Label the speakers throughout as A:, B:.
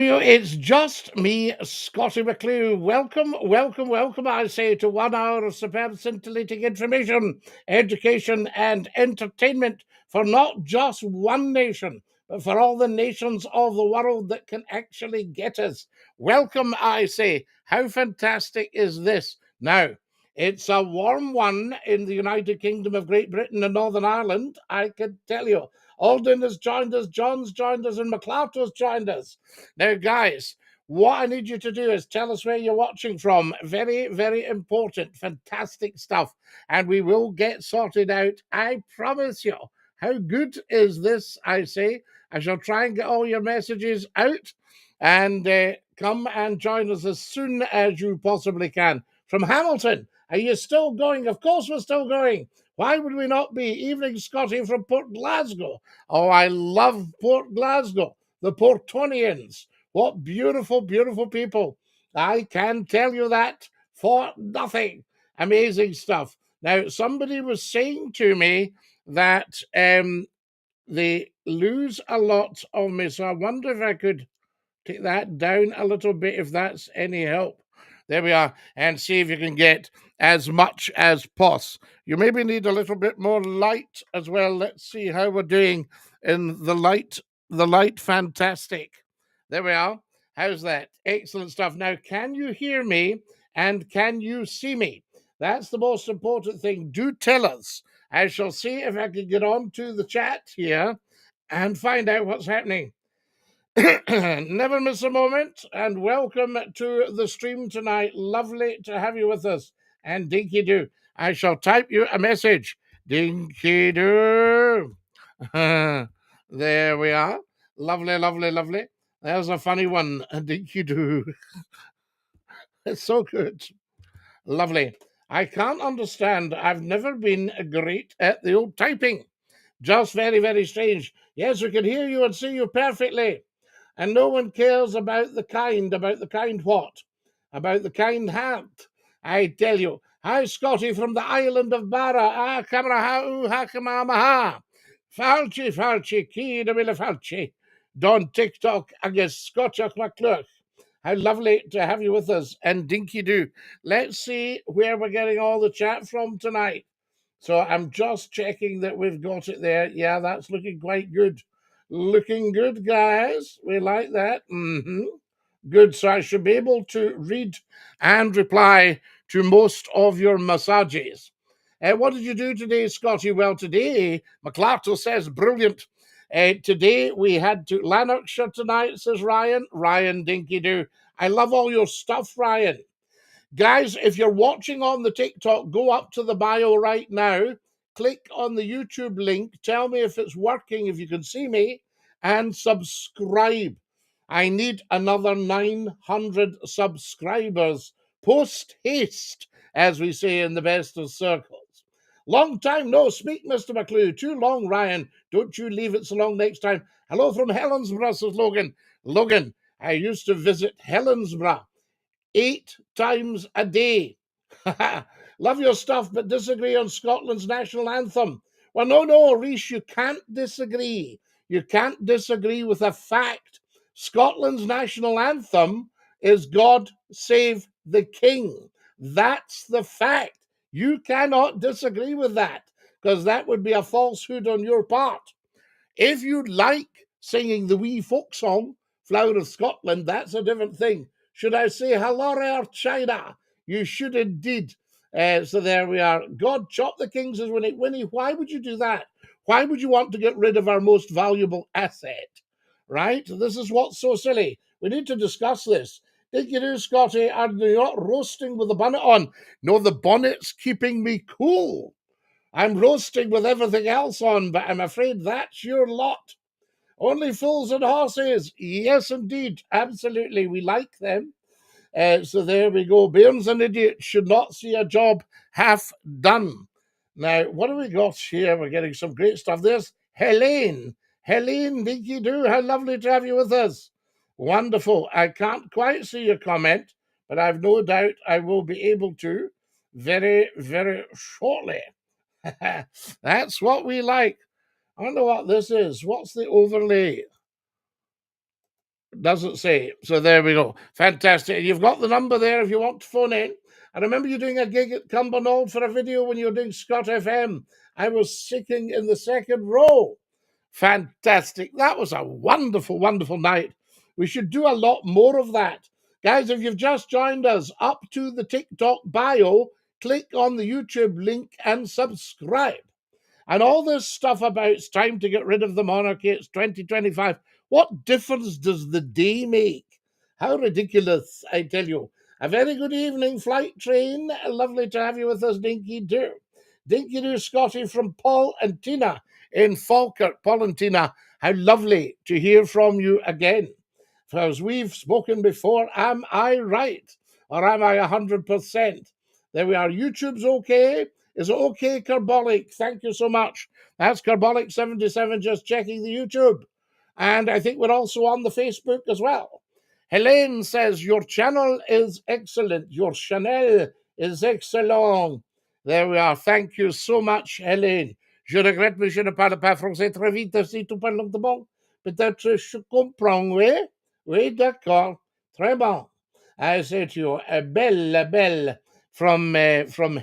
A: It's just me, Scottie McClue. Welcome, welcome, welcome, I say, to 1 hour of superb scintillating information, education, and entertainment for not just one nation, but for all the nations of the world that can actually get us. Welcome, I say. How fantastic is this? Now, it's a warm one in the United Kingdom of Great Britain and Northern Ireland, I can tell you. Alden has joined us, John's joined us, and McLeod's joined us. Now, guys, what I need you to do is tell us where you're watching from. Very, very important, fantastic stuff. And we will get sorted out, I promise you. How good is this, I say? I shall try and get all your messages out and come and join us as soon as you possibly can. From Hamilton, are you still going? Of course we're still going. Why would we not be? Evening, Scottie from Port Glasgow. Oh, I love Port Glasgow. The Portonians. What beautiful, beautiful people. I can tell you that for nothing. Amazing stuff. Now, somebody was saying to me that they lose a lot of me, so I wonder if I could take that down a little bit, if that's any help. There we are, and see if you can get as much as pos. You maybe need a little bit more light as well. Let's see how we're doing in the light. The light, fantastic. There we are. How's that? Excellent stuff. Now, can you hear me and can you see me? That's the most important thing. Do tell us. I shall see if I can get on to the chat here and find out what's happening. Never miss a moment, and welcome to the stream tonight. Lovely to have you with us. And dinky do. I shall type you a message. Dinky do. There we are. Lovely, lovely, lovely. There's a funny one. Dinky do. It's so good. Lovely. I can't understand. I've never been great at the old typing. Just very, very strange. Yes, we can hear you and see you perfectly. And no one cares about the kind what? About the kind heart. I tell you. Hi, Scottie from the island of Barra. Ah, camera ha hakamamaha. Falchi, key the Miller Falchi. Don TikTok against Scottie McClue. How lovely to have you with us. And dinky do. Let's see where we're getting all the chat from tonight. So I'm just checking that we've got it there. Yeah, that's looking quite good. Looking good, guys. We like that. Good. So I should be able to read and reply to most of your massages. What did you do today, Scottie? Well, today, McLeod says, brilliant. Today we had to Lanarkshire tonight, says Ryan. Ryan Dinky Doo. I love all your stuff, Ryan. Guys, if you're watching on the TikTok, go up to the bio right now, click on the YouTube link, tell me if it's working, if you can see me, and subscribe. I need another 900 subscribers. Post haste, as we say in the best of circles. Long time no speak, Mr. McClue. Too long, Ryan. Don't you leave it so long next time. Hello from Helensburgh, says Logan. Logan, I used to visit Helensburgh 8 times a day. Love your stuff, but disagree on Scotland's national anthem. Well, no, Reese, you can't disagree. You can't disagree with a fact. Scotland's national anthem is God Save the King. That's the fact. You cannot disagree with that, because that would be a falsehood on your part. If you like singing the wee folk song, Flower of Scotland, that's a different thing. Should I say hello there, China? You should indeed. So there we are. God chop the kings, says Winnie. Winnie, why would you do that? Why would you want to get rid of our most valuable asset? Right? This is what's so silly. We need to discuss this. Did you do, Scottie? Are you not roasting with the bonnet on? No, the bonnet's keeping me cool. I'm roasting with everything else on, but I'm afraid that's your lot. Only fools and horses. Yes, indeed. Absolutely. We like them. So there we go. Bairns and idiots should not see a job half done. Now, what do we got here? We're getting some great stuff. There's Helene. Helene, dinky do. How lovely to have you with us. Wonderful. I can't quite see your comment, but I've no doubt I will be able to very, very shortly. That's what we like. I wonder what this is. What's the overlay? Doesn't say. So there we go. Fantastic. You've got the number there if you want to phone in. I remember you doing a gig at Cumbernauld for a video when you were doing Scott FM. I was sitting in the second row. Fantastic. That was a wonderful, wonderful night. We should do a lot more of that. Guys, if you've just joined us, up to the TikTok bio, click on the YouTube link and subscribe. And all this stuff about it's time to get rid of the monarchy, it's 2025. What difference does the day make? How ridiculous, I tell you. A very good evening, Flight Train. Lovely to have you with us, Dinky Doo. Dinky Doo Scottie from Paul and Tina in Falkirk. Paul and Tina, how lovely to hear from you again. For as we've spoken before, am I right? Or am I 100%? There we are. YouTube's okay. Is it okay, Carbolic? Thank you so much. That's Carbolic77 just checking the YouTube. And I think we're also on the Facebook as well. Helene says, your channel is excellent. Your Chanel is excellent. There we are. Thank you so much, Helene. Je regrette, mais je ne parle pas français très vite. Si tu parles lentement, peut-être je comprends, oui? Oui, d'accord. Très bon. I say to you, a belle from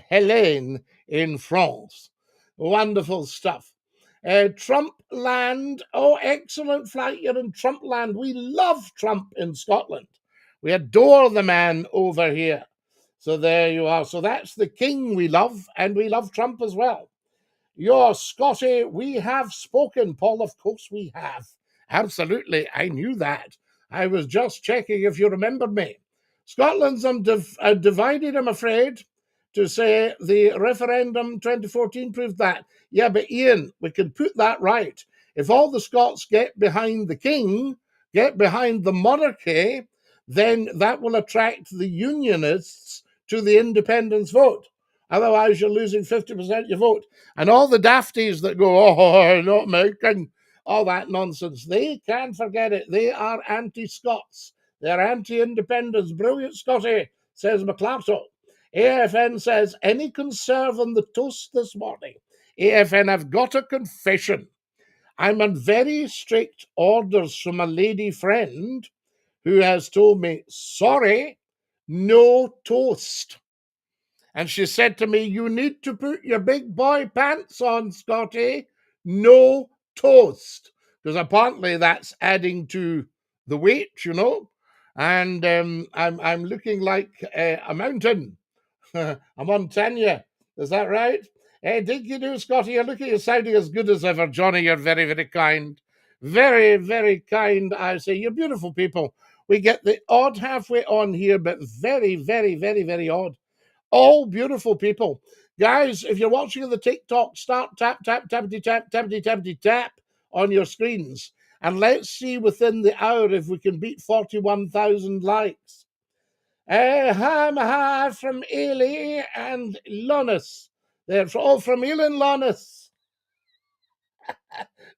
A: Helene in France. Wonderful stuff. Trump land. Oh, excellent flight. You're in Trump land. We love Trump in Scotland. We adore the man over here. So there you are. So that's the king we love, and we love Trump as well. You're Scottie. We have spoken, Paul. Of course we have. Absolutely. I knew that. I was just checking if you remembered me. Scotland's divided, I'm afraid, to say the referendum 2014 proved that. Yeah, but Ian, we can put that right. If all the Scots get behind the king, get behind the monarchy, then that will attract the unionists to the independence vote. Otherwise, you're losing 50% of your vote. And all the dafties that go, oh, not making all that nonsense, they can forget it. They are anti-Scots. They're anti-independence. Brilliant, Scottie, says McClarto. AFN says, any conserve on the toast this morning? AFN, I've got a confession. I'm on very strict orders from a lady friend who has told me, sorry, no toast. And she said to me, you need to put your big boy pants on, Scottie. No toast. Because apparently that's adding to the weight, you know. And I'm looking like a mountain. I'm on Tanya. Is that right? Did you do, Scottie? You're sounding as good as ever. Johnny, you're very, very kind. Very, very kind, I say. You're beautiful people. We get the odd halfway on here, but very, very, very, very odd. All beautiful people. Guys, if you're watching the TikTok, start tap, tap on your screens. And let's see within the hour if we can beat 41,000 likes. Hi from Ely and Lonus. They're all from Ely and Lonus.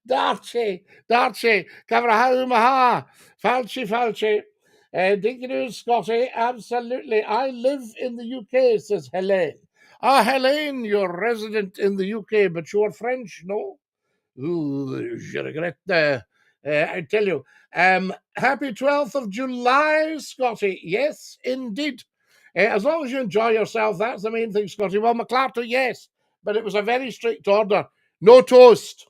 A: Darcy, Kavraha, Falchi. Dinky Scottie, absolutely. I live in the UK, says Helene. Ah, Helene, you're resident in the UK, but you're French, no? Ooh, je regrette. I tell you. Happy 12th of July, Scottie. Yes, indeed. As long as you enjoy yourself, that's the main thing, Scottie. Well, McClarty, yes, but it was a very strict order. No toast,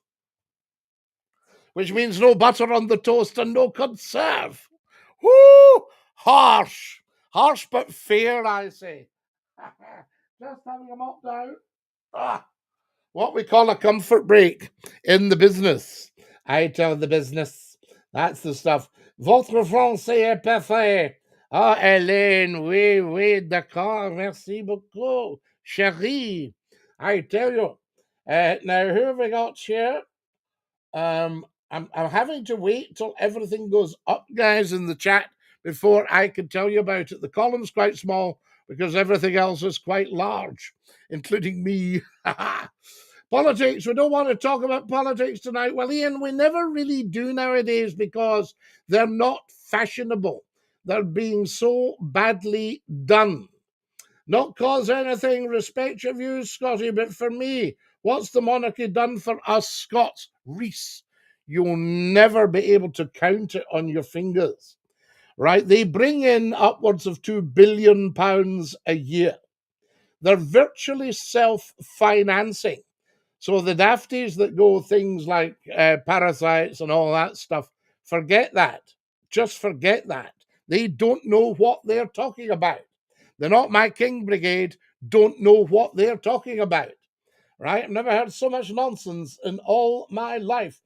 A: which means no butter on the toast and no conserve. Whoo! Harsh. Harsh but fair, I say. Just having a mop down. What we call a comfort break in the business. I tell the business. That's the stuff. Votre français est parfait. Ah, Hélène, oui, d'accord. Merci beaucoup, chérie. I tell you. Now, who have we got here? I'm having to wait till everything goes up, guys, in the chat before I can tell you about it. The column's quite small because everything else is quite large, including me. Politics. We don't want to talk about politics tonight. Well, Ian, we never really do nowadays because they're not fashionable. They're being so badly done. Not cause anything, respect your views, Scottie, but for me, what's the monarchy done for us Scots? Reese, you'll never be able to count it on your fingers, right? They bring in upwards of £2 billion a year. They're virtually self-financing. So the dafties that go things like parasites and all that stuff, forget that. Just forget that. They don't know what they're talking about. They're not my King Brigade, don't know what they're talking about, right? I've never heard so much nonsense in all my life.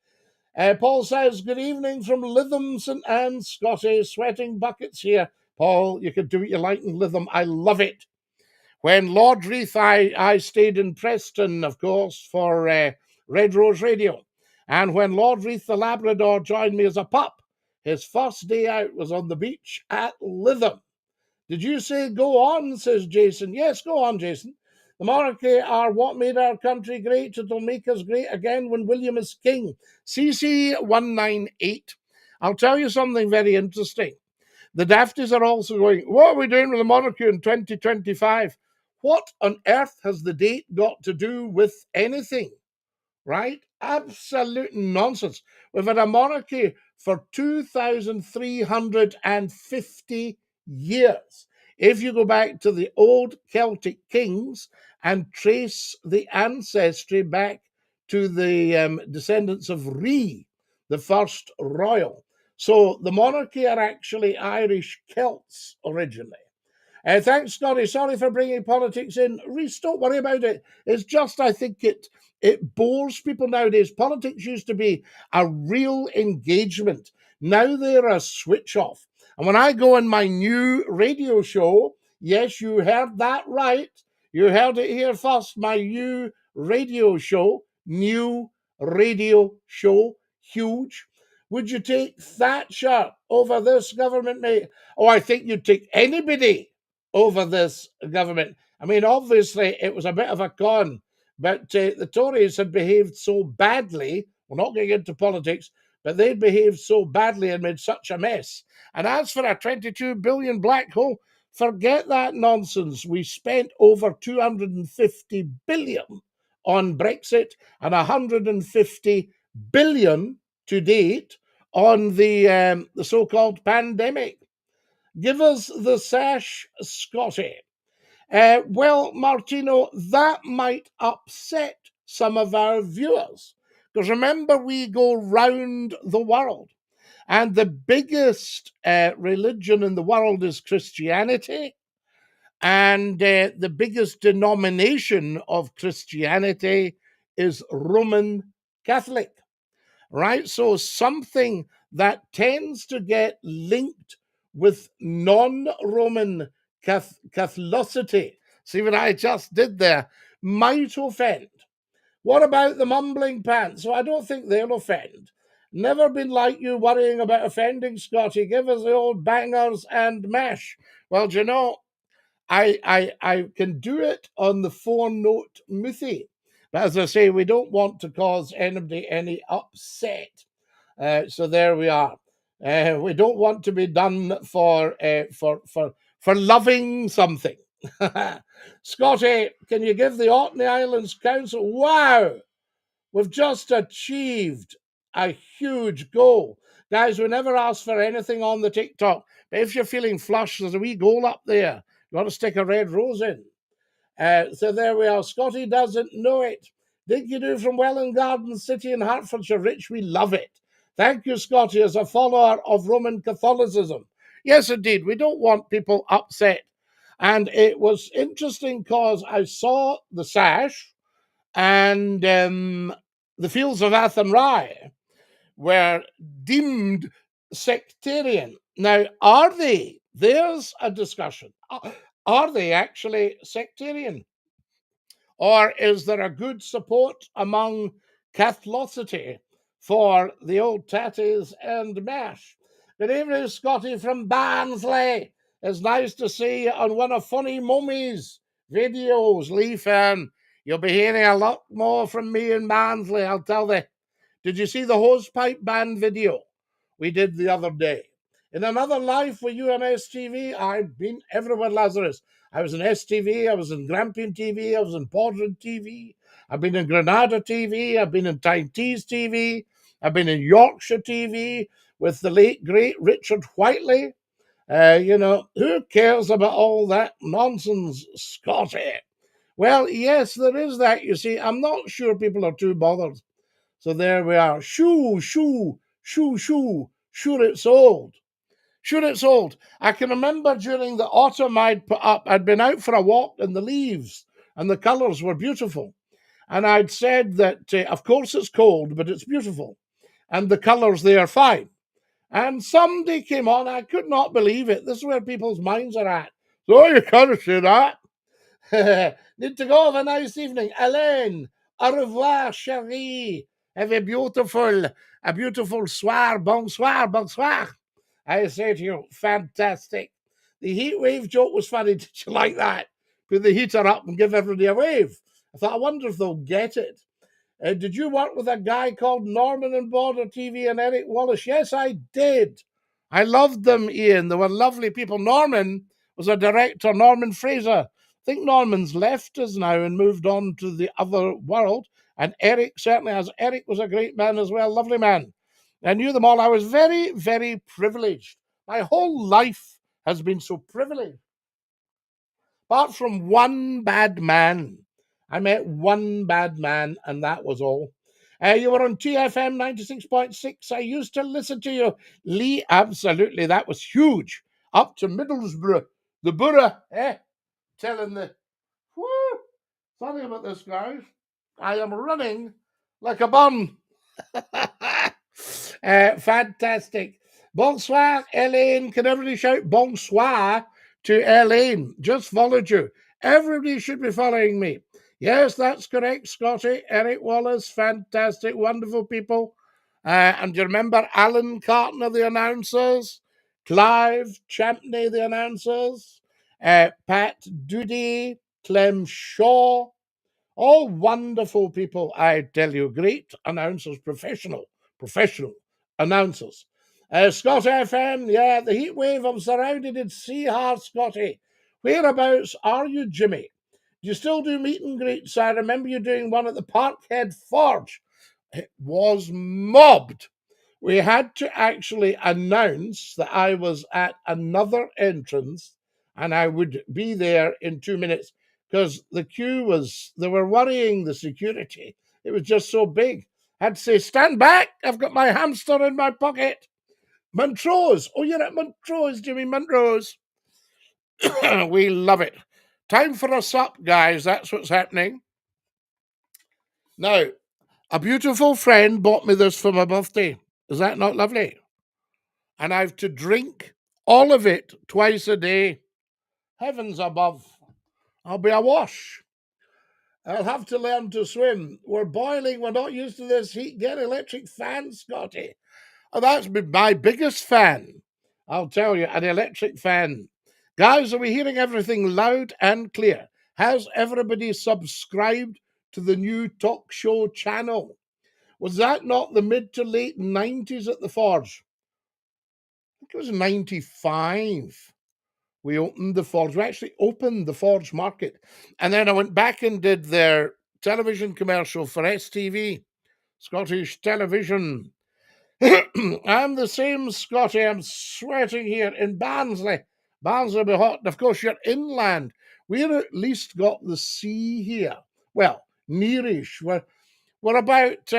A: Paul says, good evening from Lytham, St Anne's, Scottie, sweating buckets here. Paul, you can do what you like in Lytham. I love it. When Lord Reith, I stayed in Preston, of course, for Red Rose Radio. And when Lord Reith the Labrador joined me as a pup, his first day out was on the beach at Lytham. Did you say go on, says Jason? Yes, go on, Jason. The monarchy are what made our country great. It'll make us great again when William is king. CC198. I'll tell you something very interesting. The dafties are also going, what are we doing with the monarchy in 2025? What on earth has the date got to do with anything? Right? Absolute nonsense. We've had a monarchy for 2,350 years. If you go back to the old Celtic kings and trace the ancestry back to the descendants of Rhee, the first royal. So the monarchy are actually Irish Celts originally. Thanks, Scottie. Sorry for bringing politics in. Reese, don't worry about it. It's just, I think it bores people nowadays. Politics used to be a real engagement. Now they're a switch off. And when I go on my new radio show, yes, you heard that right. You heard it here first. My new radio show, huge. Would you take Thatcher over this government, mate? Oh, I think you'd take anybody over this government. I mean, obviously, it was a bit of a con, but the Tories had behaved so badly. We're not getting into politics, but they'd behaved so badly and made such a mess. And as for a 22 billion black hole, forget that nonsense. We spent over 250 billion on Brexit and 150 billion to date on the so-called pandemic. Give us the sash, Scottie. Well, Martino, that might upset some of our viewers. Because remember, we go round the world. And the biggest religion in the world is Christianity. And the biggest denomination of Christianity is Roman Catholic. Right? So something that tends to get linked with non-Roman Catholicity, see what I just did there, might offend. What about the mumbling pants? So I don't think they'll offend. Never been like you worrying about offending, Scottie. Give us the old bangers and mash. Well, do you know, I can do it on the 4-note Muthi. But as I say, we don't want to cause anybody any upset. So there we are. We don't want to be done for loving something. Scottie, can you give the Orkney Islands Council? Wow, we've just achieved a huge goal. Guys, we never ask for anything on the TikTok, but if you're feeling flush, there's a wee goal up there. You want to stick a red rose in. So there we are. Scottie doesn't know it. Dinky Doo from Welland Garden City in Hertfordshire. Rich, we love it. Thank you, Scottie, as a follower of Roman Catholicism. Yes, indeed. We don't want people upset. And it was interesting because I saw the sash and the fields of Athenry were deemed sectarian. Now, are they? There's a discussion. Are they actually sectarian? Or is there a good support among Catholicity for the old tatties and mash? Good evening, Scottie from Barnsley. It's nice to see you on one of Funny Mummy's videos, Lee Fern. You'll be hearing a lot more from me in Barnsley, I'll tell you. Did you see the hosepipe band video we did the other day? In another life with you on STV, I've been everywhere, Lazarus. I was in STV, I was in Grampian TV, I was in Portland TV, I've been in Granada TV, I've been in Tyne Tees TV, I've been in Yorkshire TV with the late, great Richard Whiteley. Who cares about all that nonsense, Scotty? Well, yes, there is that. You see, I'm not sure people are too bothered. So there we are. Shoo, shoo, shoo, shoo. Sure it's old. Sure it's old. I can remember during the autumn I'd been out for a walk in the leaves and the colours were beautiful. And I'd said that, of course it's cold, but it's beautiful. And the colours, they are fine. And somebody came on, I could not believe it. This is where people's minds are at. So you can't say that. Need to go. Have a nice evening. Alain, au revoir, chérie. Have a beautiful soir. Bonsoir, bonsoir. I say to you, fantastic. The heat wave joke was funny. Did you like that? Put the heater up and give everybody a wave. I thought, I wonder if they'll get it. Did you work with a guy called Norman and Border TV and Eric Wallace? Yes, I did. I loved them, Ian. They were lovely people. Norman was a director, Norman Fraser. I think Norman's left us now and moved on to the other world. And Eric certainly has. Eric was a great man as well, lovely man. I knew them all. I was very, very privileged. My whole life has been so privileged. Apart from one bad man. I met one bad man, and that was all. You were on TFM 96.6. I used to listen to you. Lee, absolutely, that was huge. Up to Middlesbrough, the Borough, telling the... Whoo! Sorry about this, guys. I am running like a bum. Fantastic. Bonsoir, Elaine. Can everybody shout bonsoir to Elaine? Just followed you. Everybody should be following me. Yes, that's correct, Scotty. Eric Wallace, fantastic, wonderful people. And do you remember Alan Cartner, the announcers? Clive Champney, the announcers? Pat Doody, Clem Shaw. All wonderful people, I tell you. Great announcers, professional announcers. Scott FM, yeah, the heat wave. I'm surrounded in sea hard, Scotty. Whereabouts are you, Jimmy? Do you still do meet and greets? I remember you doing one at the Parkhead Forge. It was mobbed. We had to actually announce that I was at another entrance and I would be there in 2 minutes because the queue they were worrying the security. It was just so big. I had to say, stand back, I've got my hamster in my pocket. Montrose. Oh, you're at Montrose, Jimmy Montrose. We love it. Time for a sup, guys. That's what's happening. Now, a beautiful friend bought me this for my birthday. Is that not lovely? And I've to drink all of it twice a day. Heavens above, I'll be awash. I'll have to learn to swim. We're boiling. We're not used to this heat. Get electric fans, Scotty. Oh, that's my biggest fan. I'll tell you, an electric fan. Guys, are we hearing everything loud and clear? Has everybody subscribed to the new talk show channel? Was that not the mid to late 90s at the Forge? I think it was 95. We opened the Forge. We actually opened the Forge Market. And then I went back and did their television commercial for STV, Scottish Television. I'm the same, Scotty. I'm sweating here in Barnsley. Barnsley will be hot. And of course, you're inland. We're at least got the sea here. Well, nearish. We're about,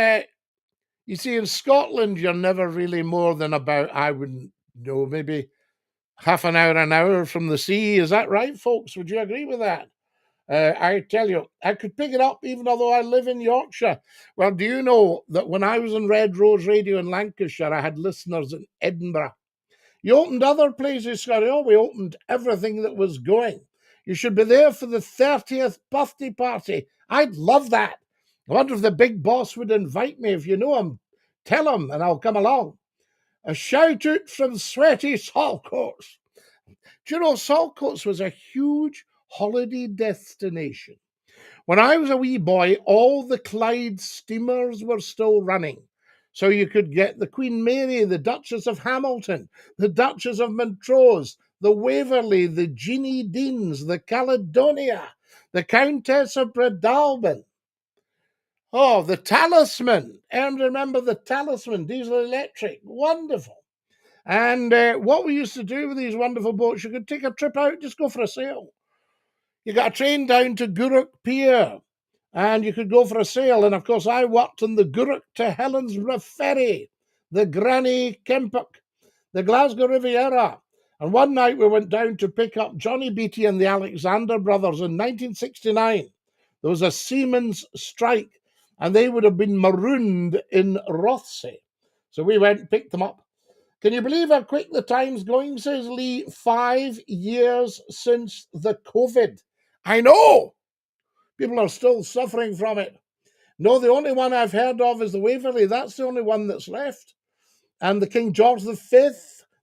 A: you see, in Scotland, you're never really more than about, I wouldn't know, maybe half an hour from the sea. Is that right, folks? Would you agree with that? I tell you, I could pick it up even although I live in Yorkshire. Well, do you know that when I was on Red Rose Radio in Lancashire, I had listeners in Edinburgh? You opened other places, Scotty. Oh, we opened everything that was going. You should be there for the 30th birthday party. I'd love that. I wonder if the big boss would invite me. If you know him, tell him and I'll come along. A shout out from sweaty Saltcoats. Do you know Saltcoats was a huge holiday destination? When I was a wee boy, all the Clyde steamers were still running. So you could get the Queen Mary, the Duchess of Hamilton, the Duchess of Montrose, the Waverley, the Jeannie Deans, the Caledonia, the Countess of Breadalbin. Oh, the Talisman. And remember the Talisman, diesel electric. Wonderful. And what we used to do with these wonderful boats, you could take a trip out, just go for a sail. You got a train down to Gourock Pier, and you could go for a sail. And of course, I worked on the Gourock to Helensburgh ferry, the Granny Kempock, the Glasgow Riviera. And one night we went down to pick up Johnny Beattie and the Alexander brothers in 1969. There was a seamen's strike, and they would have been marooned in Rothsay. So we went and picked them up. Can you believe how quick the time's going, says Lee? 5 years since the COVID. I know! People are still suffering from it. No, the only one I've heard of is the Waverley. That's the only one that's left. And the King George V,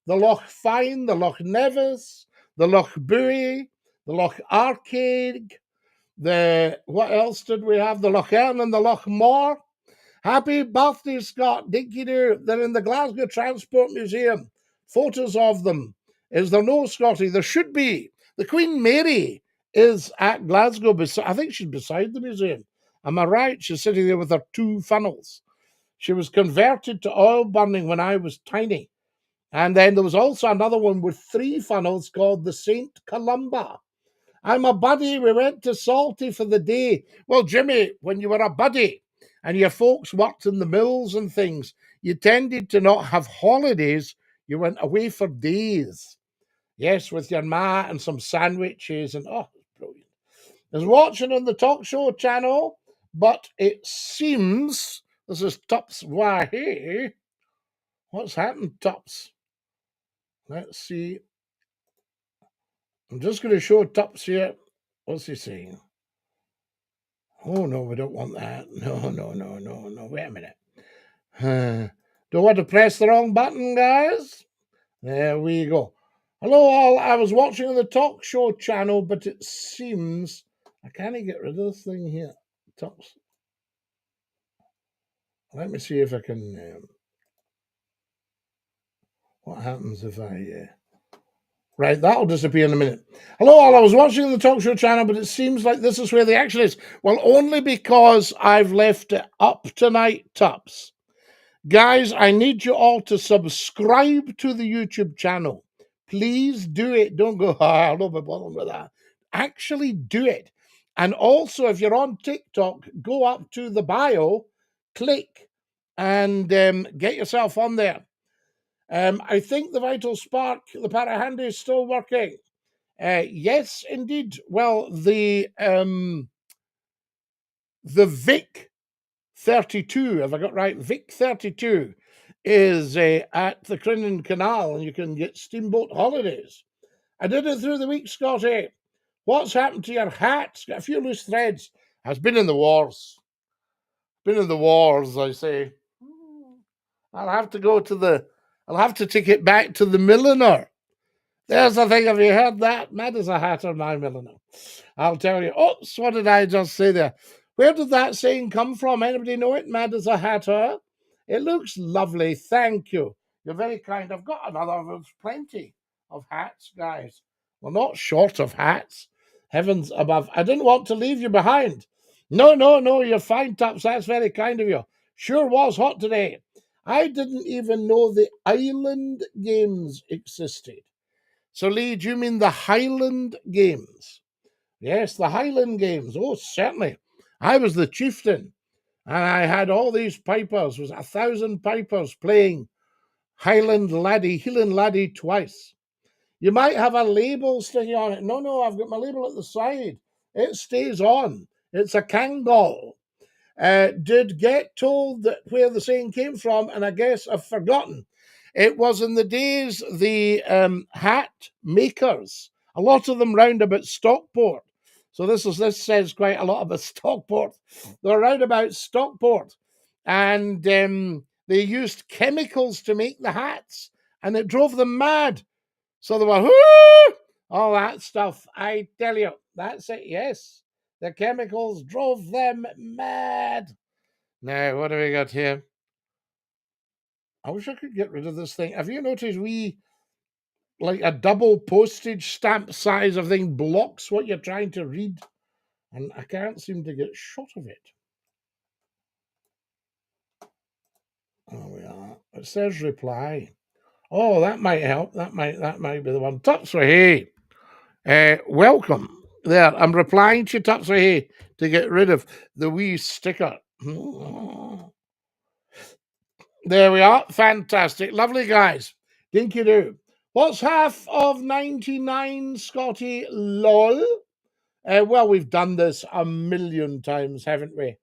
A: the Loch Fyne, the Loch Nevis, the Loch Buie, the Loch Arkaig, what else did we have? The Loch Earn and the Loch Moor. Happy birthday, Scott. Dinky doo. They're in the Glasgow Transport Museum. Photos of them. Is there no, Scotty? There should be. The Queen Mary is at Glasgow. I think she's beside the museum. Am I right? She's sitting there with her 2 funnels. She was converted to oil burning when I was tiny. And then there was also another one with 3 funnels called the St. Columba. I'm a buddy. We went to Salty for the day. Well, Jimmy, when you were a buddy and your folks worked in the mills and things, you tended to not have holidays. You went away for days. Yes, with your ma and some sandwiches and, oh, brilliant. I was watching on the talk show channel, but it seems, this is Tups. Why, hey, what's happened, Tups? Let's see. I'm just going to show Tups here. What's he saying? Oh, no, we don't want that. No. Wait a minute. Don't want to press the wrong button, guys. There we go. Hello, all. I was watching the talk show channel, but it seems I can't get rid of this thing here. Tups. Let me see if I can. What happens if I. Right, that'll disappear in a minute. Hello, all. I was watching the talk show channel, but it seems like this is where the action is. Well, only because I've left it up tonight, Tups. Guys, I need you all to subscribe to the YouTube channel. Please do it. Don't go, I'll not be bothered with that. Actually do it. And also, if you're on TikTok, go up to the bio, click, and get yourself on there. I think the Vital Spark, the Parahandy, is still working. Yes, indeed. Well, the Vic 32, have I got right? Vic 32 is at the Crinan Canal, and you can get steamboat holidays. I did it through the week, Scotty. What's happened to your hats? Got a few loose threads. Has been in the wars. Been in the wars, I say. I'll have to take it back to the milliner. There's the thing. Have you heard that? Mad as a hatter, my milliner. I'll tell you. Oops, what did I just say there? Where did that saying come from? Anybody know it? Mad as a hatter. It looks lovely. Thank you. You're very kind. I've got another. There's plenty of hats, guys. We're not short of hats. Heavens above. I didn't want to leave you behind. No. You're fine, Tups. That's very kind of you. Sure was hot today. I didn't even know the island games existed. So, Lee, do you mean the Highland Games? Yes, the Highland Games. Oh, certainly. I was the chieftain, and I had all these pipers. It was 1,000 pipers playing Highland Laddie twice. You might have a label sticking on it. No, I've got my label at the side. It stays on. It's a Kangol. Did get told that where the saying came from, and I guess I've forgotten. It was in the days the hat makers, a lot of them round about Stockport. So this says quite a lot about Stockport. They're round about Stockport, and they used chemicals to make the hats, and it drove them mad. So they were, whoo, all that stuff. I tell you, that's it. Yes, the chemicals drove them mad. Now, what do we got here? I wish I could get rid of this thing. Have you noticed like a double postage stamp size of thing blocks what you're trying to read? And I can't seem to get shot of it. There we are. It says reply. Oh, that might help. That might be the one. Tutswahi. Welcome. There, I'm replying to Tutswahi to get rid of the wee sticker. There we are. Fantastic. Lovely guys. Dinky do. What's half of 99, Scotty? Lol. Well, we've done this a million times, haven't we?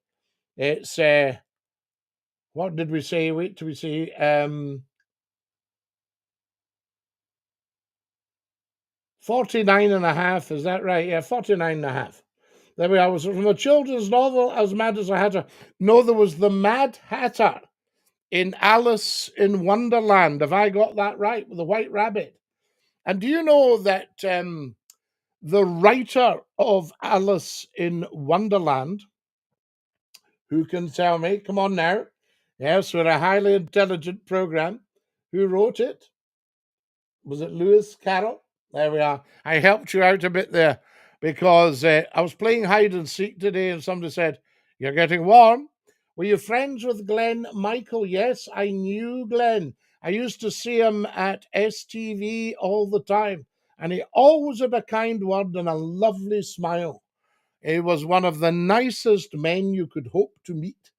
A: It's, what did we say? Wait till we see. 49 and a half. Is that right? Yeah, 49 and a half. There we are. It was from a children's novel, As Mad as a Hatter. No, there was The Mad Hatter in Alice in Wonderland. Have I got that right? With the White Rabbit. And do you know that the writer of Alice in Wonderland, who can tell me? Come on now. Yes, we're a highly intelligent program. Who wrote it? Was it Lewis Carroll? There we are. I helped you out a bit there because I was playing hide and seek today and somebody said, "You're getting warm." Were you friends with Glenn Michael? Yes, I knew Glenn. I used to see him at STV all the time, and he always had a kind word and a lovely smile. He was one of the nicest men you could hope to meet.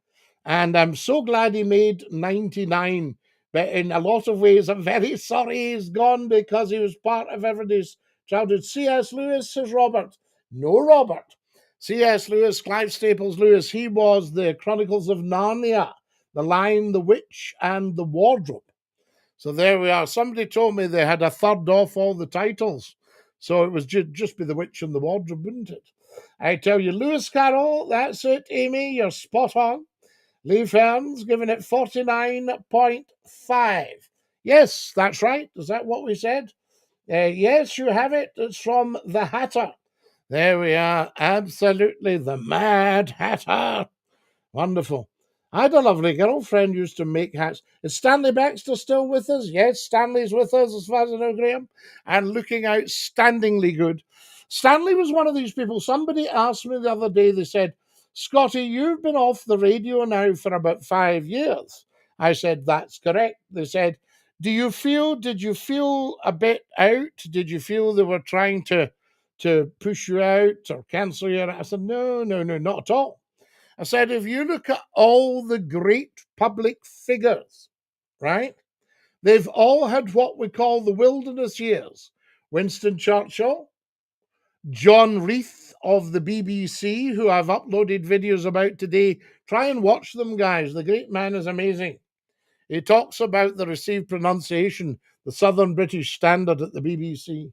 A: And I'm so glad he made 99. But in a lot of ways, I'm very sorry he's gone because he was part of everybody's childhood. C.S. Lewis, says Robert. No, Robert. C.S. Lewis, Clive Staples Lewis, he was the Chronicles of Narnia, The Lion, the Witch, and the Wardrobe. So there we are. Somebody told me they had a third off all the titles. So it was just be The Witch and the Wardrobe, wouldn't it? I tell you, Lewis Carroll, that's it, Amy, you're spot on. Lee Ferns giving it 49.5. Yes, that's right. Is that what we said? Yes, you have it. It's from The Hatter. There we are. Absolutely the Mad Hatter. Wonderful. I had a lovely girlfriend used to make hats. Is Stanley Baxter still with us? Yes, Stanley's with us as far as I know, Graham, and looking outstandingly good. Stanley was one of these people. Somebody asked me the other day, they said, "Scotty, you've been off the radio now for about 5 years." I said, "That's correct." They said, did you feel a bit out? Did you feel they were trying to push you out or cancel you? I said, no, not at all. I said, if you look at all the great public figures, right, they've all had what we call the wilderness years. Winston Churchill, John Reith of the BBC, who I've uploaded videos about today. Try and watch them, guys. The great man is amazing. He talks about the received pronunciation, the Southern British Standard at the BBC.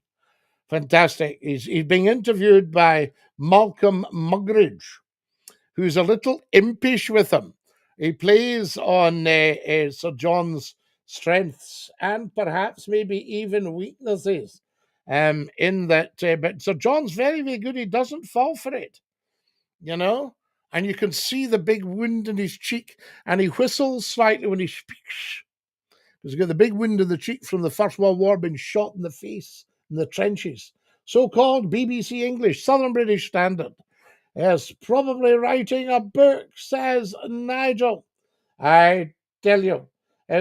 A: Fantastic. He's being interviewed by Malcolm Muggeridge, who's a little impish with him. He plays on Sir John's strengths and perhaps maybe even weaknesses. In that, but Sir John's very, very good. He doesn't fall for it, you know. And you can see the big wound in his cheek, and he whistles slightly when he speaks. He's got the big wound in the cheek from the First World War, being shot in the face in the trenches. So-called BBC English, Southern British Standard. Yes, probably writing a book, says Nigel. I tell you.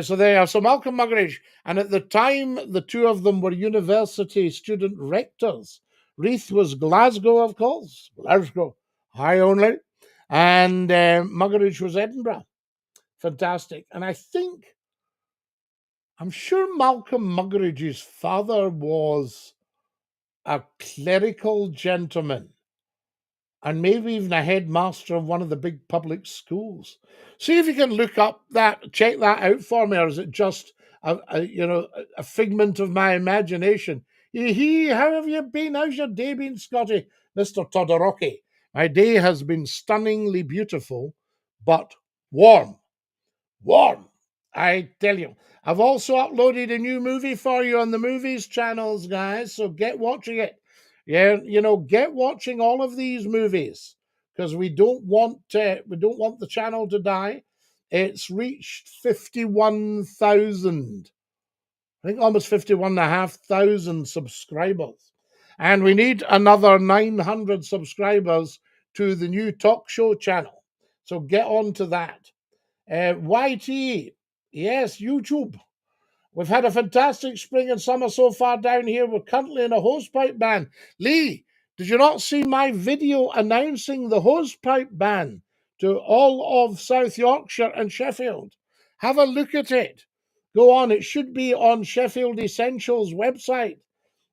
A: So they are. So Malcolm Muggeridge, and at the time, the two of them were university student rectors. Reith was Glasgow, of course. Glasgow, high only. And Muggeridge was Edinburgh. Fantastic. And I'm sure Malcolm Muggeridge's father was a clerical gentleman and maybe even a headmaster of one of the big public schools. See if you can look up that, check that out for me, or is it just a figment of my imagination? How have you been? How's your day been, Scotty? Mr. Todoroki. My day has been stunningly beautiful, but warm. Warm. I tell you. I've also uploaded a new movie for you on the movies channels, guys, so get watching it. Yeah, get watching all of these movies because we don't want the channel to die. It's reached 51,000. I think almost 51,500 subscribers. And we need another 900 subscribers to the new talk show channel. So get on to that. YT, Yes, YouTube. We've had a fantastic spring and summer so far down here. We're currently in a hosepipe ban. Lee, did you not see my video announcing the hosepipe ban to all of South Yorkshire and Sheffield? Have a look at it. Go on, it should be on Sheffield Essentials website.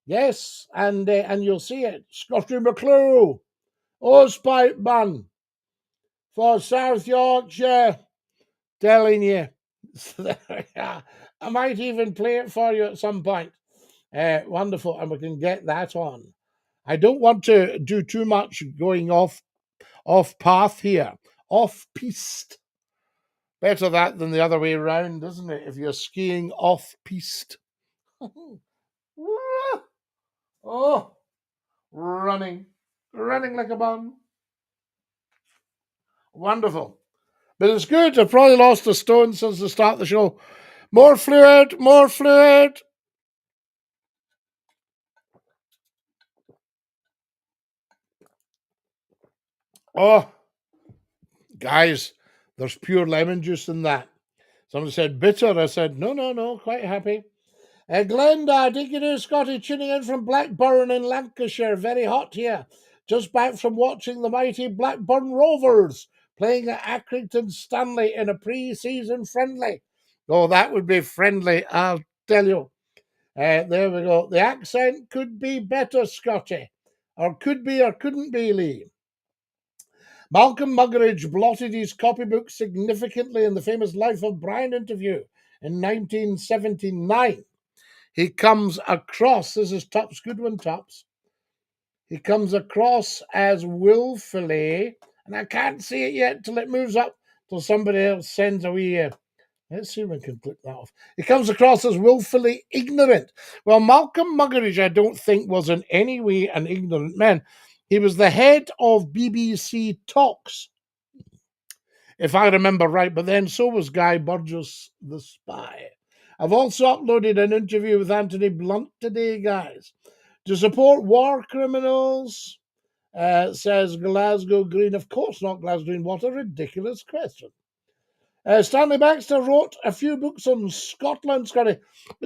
A: Yes, and you'll see it. SCOTTIE McCLUE, hosepipe ban for South Yorkshire. Telling you. I might even play it for you at some point. Wonderful, and we can get that on. I don't want to do too much going off path here. Off piste. Better that than the other way around, isn't it? If you're skiing off piste. Oh, running like a bum. Wonderful. But it's good. I've probably lost a stone since the start of the show. More fluid, more fluid. Oh, guys, there's pure lemon juice in that. Someone said bitter. I said, no, quite happy. Glenda, did you do, Scotty, tuning in from Blackburn in Lancashire? Very hot here. Just back from watching the mighty Blackburn Rovers playing at Accrington Stanley in a pre-season friendly. Oh, that would be friendly, I'll tell you. There we go. The accent could be better, Scotty. Or could be or couldn't be, Lee. Malcolm Muggeridge blotted his copybook significantly in the famous Life of Brian interview in 1979. He comes across, this is Tups, good one, Tups. He comes across as willfully, and I can't see it yet till it moves up, till somebody else sends a wee. Let's see if we can click that off. He comes across as willfully ignorant. Well, Malcolm Muggeridge, I don't think, was in any way an ignorant man. He was the head of BBC Talks, if I remember right, but then so was Guy Burgess, the spy. I've also uploaded an interview with Anthony Blunt today, guys. To support war criminals, says Glasgow Green. Of course not Glasgow Green. What a ridiculous question. Stanley Baxter wrote a few books on Scotland, Scotty.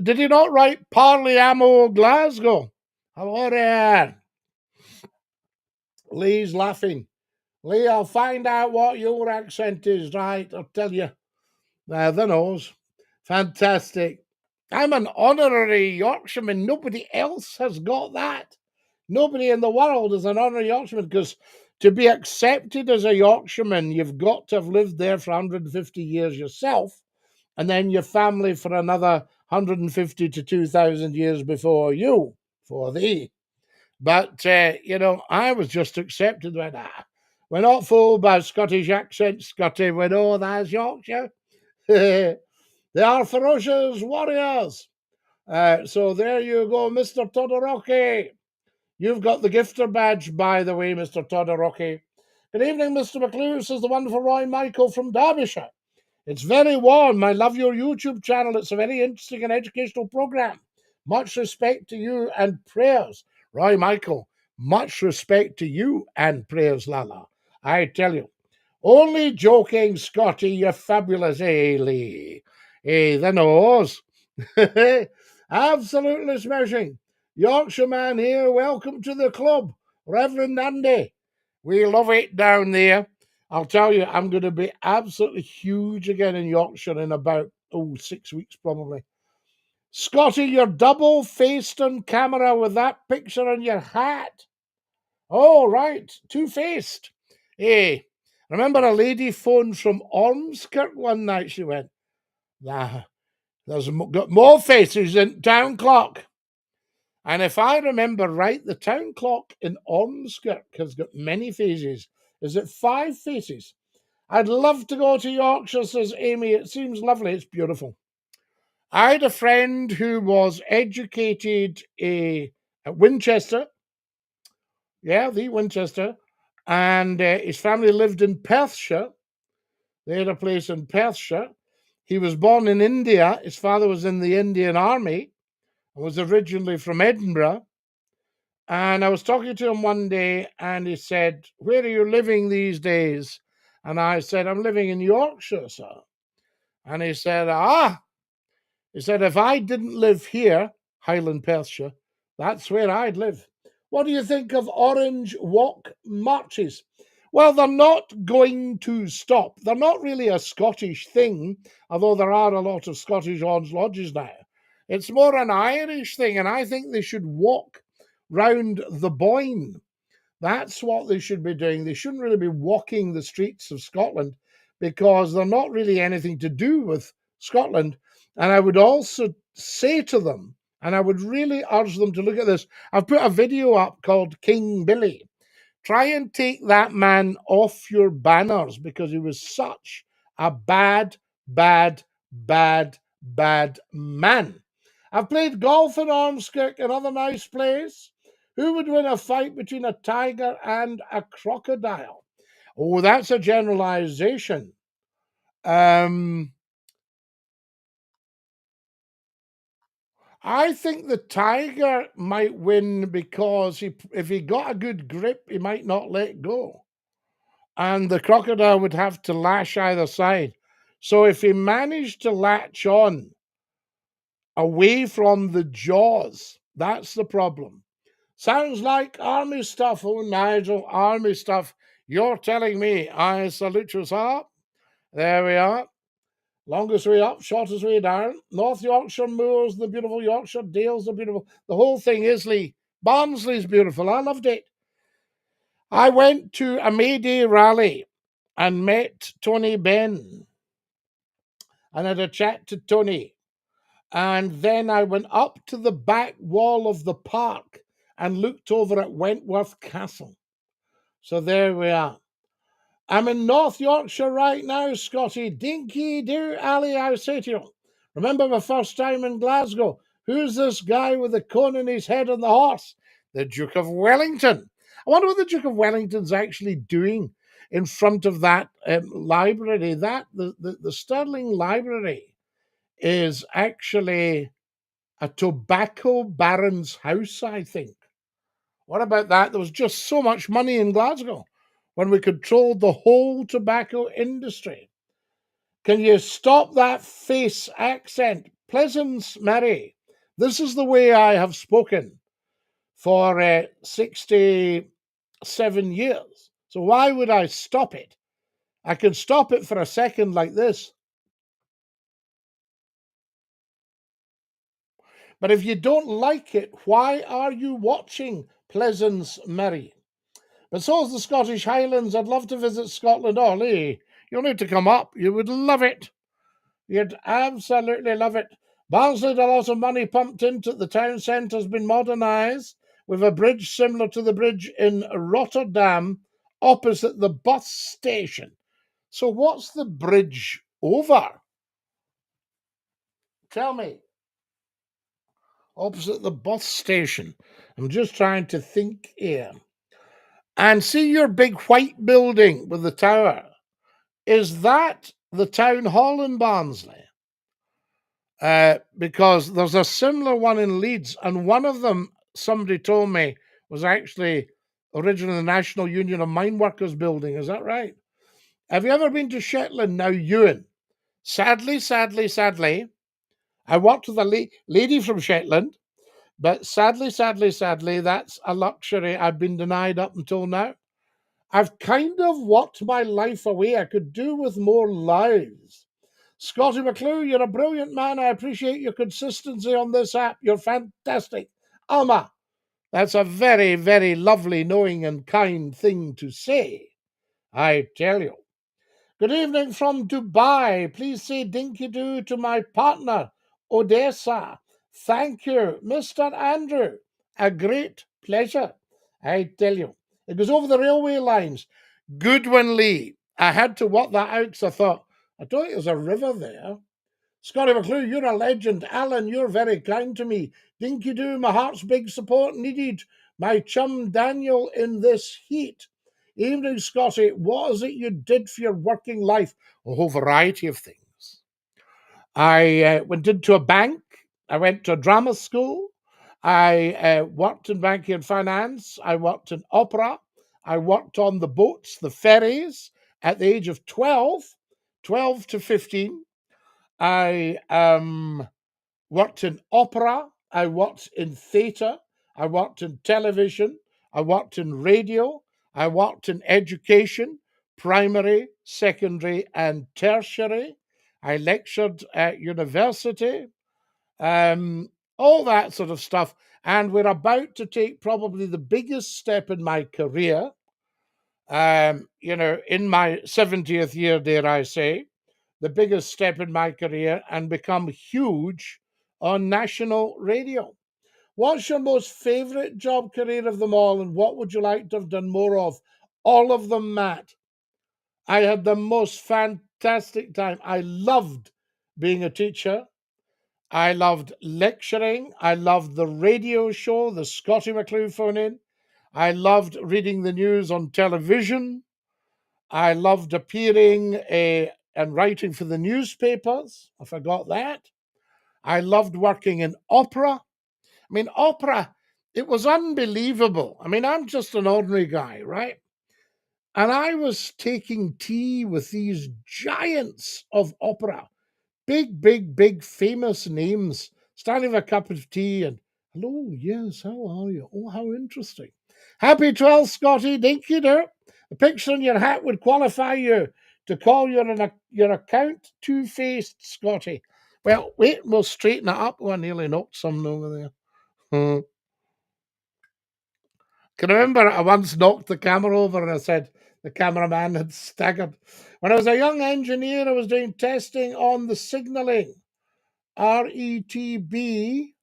A: Did he not write Parley Amo Glasgow? Hello there. Lee's laughing. Lee, I'll find out what your accent is, right? I'll tell you. The nose. Fantastic. I'm an honorary Yorkshireman. Nobody else has got that. Nobody in the world is an honorary Yorkshireman, because to be accepted as a Yorkshireman, you've got to have lived there for 150 years yourself, and then your family for another 150 to 2,000 years before you, for thee. But, I was just accepted when we're not fooled by Scottish accents, Scotty. We know that's Yorkshire. They are ferocious warriors. So there you go, Mr. Todoroki. You've got the gifter badge, by the way, Mr. Todoroki. Good evening, Mr. McClue, says the wonderful Roy Michael from Derbyshire. It's very warm. I love your YouTube channel. It's a very interesting and educational program. Much respect to you and prayers. Roy Michael, much respect to you and prayers, Lala. I tell you. Only joking, Scotty, you're fabulous, Lee. The nose. Absolutely smashing. Yorkshire man here, welcome to the club. Reverend Andy. We love it down there. I'll tell you, I'm going to be absolutely huge again in Yorkshire in about 6 weeks probably. Scotty, you're double-faced on camera with that picture on your hat. Oh, right, two-faced. Hey, remember a lady phoned from Ormskirk one night, she went, there's got more faces than town clock. And if I remember right, the town clock in Ormskirk has got many faces. Is it 5 faces? I'd love to go to Yorkshire, says Amy. It seems lovely. It's beautiful. I had a friend who was educated at Winchester. Yeah, the Winchester. And his family lived in Perthshire. They had a place in Perthshire. He was born in India. His father was in the Indian Army and was originally from Edinburgh. And I was talking to him one day, and he said, "Where are you living these days?" And I said, "I'm living in Yorkshire, sir." And he said, he said, if I didn't live here, Highland Perthshire, that's where I'd live. What do you think of Orange Walk marches? Well, they're not going to stop. They're not really a Scottish thing, although there are a lot of Scottish Orange Lodges now. It's more an Irish thing, and I think they should walk round the Boyne. That's what they should be doing. They shouldn't really be walking the streets of Scotland because they're not really anything to do with Scotland. And I would also say to them, and I would really urge them to look at this. I've put a video up called King Billy. Try and take that man off your banners because he was such a bad, bad, bad, bad man. I've played golf in Ormskirk and other nice places. Who would win a fight between a tiger and a crocodile? Oh, that's a generalization. I think the tiger might win because if he got a good grip, he might not let go. And the crocodile would have to lash either side. So if he managed to latch on away from the jaws, that's the problem. Sounds like army stuff. Oh, Nigel, army stuff. You're telling me. I salute you, sir. There we are. Longest way up, shortest way down. North Yorkshire moors, the beautiful Yorkshire Dales, the beautiful. The whole thing is Lee. Barnsley's beautiful. I loved it. I went to a May Day rally and met Tony Benn and had a chat to Tony. And then I went up to the back wall of the park and looked over at Wentworth Castle. So there we are. I'm in North Yorkshire right now, Scottie. Dinky do, Ali, I say to you. Remember my first time in Glasgow? Who's this guy with the cone in his head on the horse? The Duke of Wellington. I wonder what the Duke of Wellington's actually doing in front of that library. The Stirling Library is actually a tobacco baron's house, I think. What about that? There was just so much money in Glasgow when we controlled the whole tobacco industry. Can you stop that face accent? Pleasance, Mary. This is the way I have spoken for 67 years. So why would I stop it? I can stop it for a second like this. But if you don't like it, why are you watching Pleasance, Mary? But so is the Scottish Highlands. I'd love to visit Scotland. Oh, Lee, you'll need to come up. You would love it. You'd absolutely love it. Barnsley had a lot of money pumped into it. The town centre has been modernised with a bridge similar to the bridge in Rotterdam opposite the bus station. So what's the bridge over? Tell me. Opposite the bus station. I'm just trying to think here. And see your big white building with the tower. Is that the town hall in Barnsley? Because there's a similar one in Leeds, and one of them, somebody told me, was actually originally the National Union of Mine Workers building. Is that right? Have you ever been to Shetland? Now, Ewan. Sadly, I worked with a lady from Shetland, but sadly, that's a luxury I've been denied up until now. I've kind of worked my life away. I could do with more lives. Scottie McClue, you're a brilliant man. I appreciate your consistency on this app. You're fantastic. Alma, that's a very, very lovely, knowing, and kind thing to say, I tell you. Good evening from Dubai. Please say dinky doo to my partner, Odessa. Thank you, Mr. Andrew. A great pleasure, I tell you. It goes over the railway lines. Goodwin Lee. I had to work that out because I thought, I don't think there's a river there. Scottie McClue, you're a legend. Alan, you're very kind to me. Dinky doo, my heart's big support needed. My chum Daniel in this heat. Evening, Scottie. What is it you did for your working life? A whole variety of things. I went into a bank. I went to a drama school. I worked in banking and finance. I worked in opera. I worked on the boats, the ferries, at the age of 12 to 15. I worked in opera. I worked in theatre. I worked in television. I worked in radio. I worked in education, primary, secondary, and tertiary. I lectured at university, all that sort of stuff. And we're about to take probably the biggest step in my career, in my 70th year, dare I say, the biggest step in my career and become huge on national radio. What's your most favorite job career of them all, and what would you like to have done more of? All of them, Matt. I had the most fantastic time. I loved being a teacher. I loved lecturing. I loved the radio show, the Scottie McClue phone in. I loved reading the news on television. I loved appearing and writing for the newspapers. I forgot that. I loved working in opera. I mean, opera, it was unbelievable. I mean, I'm just an ordinary guy, right? And I was taking tea with these giants of opera, big, big, big, famous names, standing with a cup of tea and, hello, yes, how are you? Oh, how interesting. Happy 12th, Scotty, dinky do. The picture on your hat would qualify you to call your account two-faced, Scotty. Well, wait, we'll straighten it up. Oh, I nearly knocked something over there. Can I remember I once knocked the camera over and I said the cameraman had staggered. When I was a young engineer, I was doing testing on the signalling, RETB,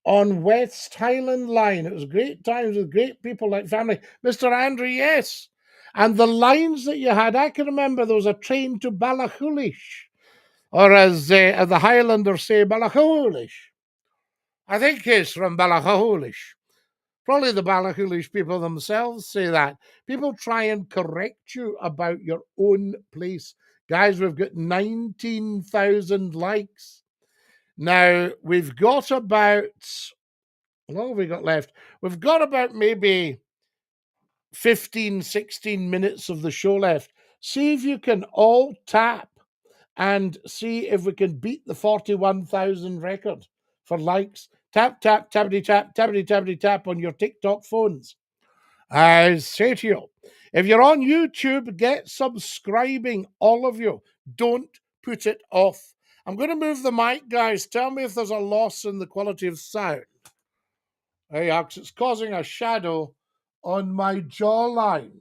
A: on West Highland Line. It was great times with great people like family. Mr. Andrew, yes. And the lines that you had, I can remember there was a train to Ballachulish, or as the Highlanders say, Ballachulish. I think it's from Ballachulish. Probably the Ballachulish people themselves say that. People try and correct you about your own place. Guys, we've got 19,000 likes. Now, we've got about, what have we got left? We've got about maybe 15, 16 minutes of the show left. See if you can all tap and see if we can beat the 41,000 record for likes. Tap, tap, tappity, tap, tappity, tappity, tap on your TikTok phones. I say to you, if you're on YouTube, get subscribing, all of you. Don't put it off. I'm going to move the mic, guys. Tell me if there's a loss in the quality of sound. Hey, Alex, it's causing a shadow on my jawline.